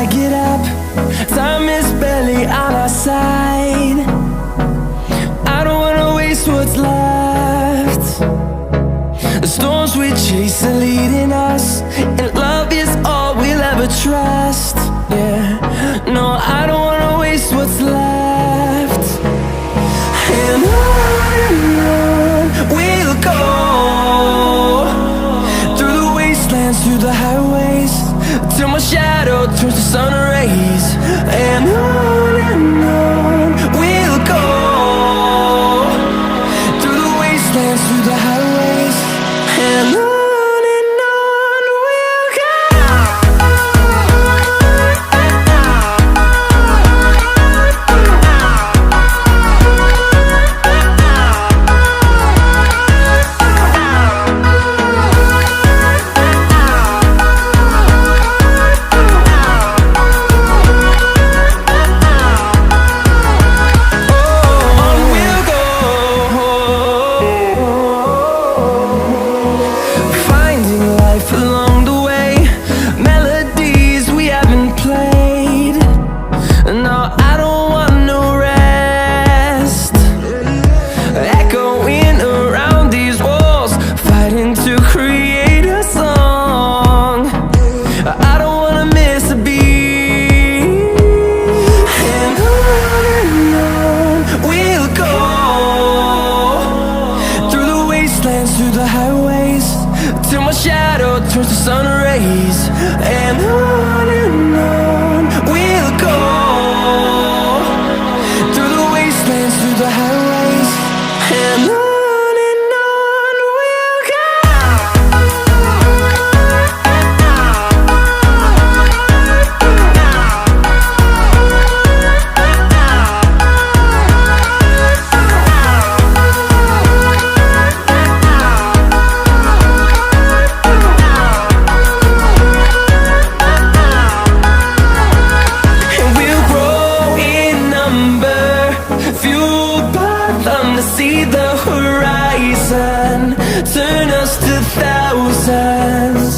I get up, time is barely on our side. I don't wanna waste what's left. The storms we chase are leading us, and love is all we'll ever trust. Yeah, no, I don't wanna waste what's left. And on we'll go, through the wastelands, through the highways, till my shadow turns to sun rays. And on we'll go, through the wastelands, through the highways, and on. Along the way, melodies we haven't played. No, I don't want no rest. Echoing around these walls, fighting to create a song. I don't wanna miss a beat. And on we'll go, through the wastelands, through the highways, till my shadow turns to sun rays. And on we'll go, through the wastelands, through the highways, and on we'll go. See the horizon, turn us to thousands.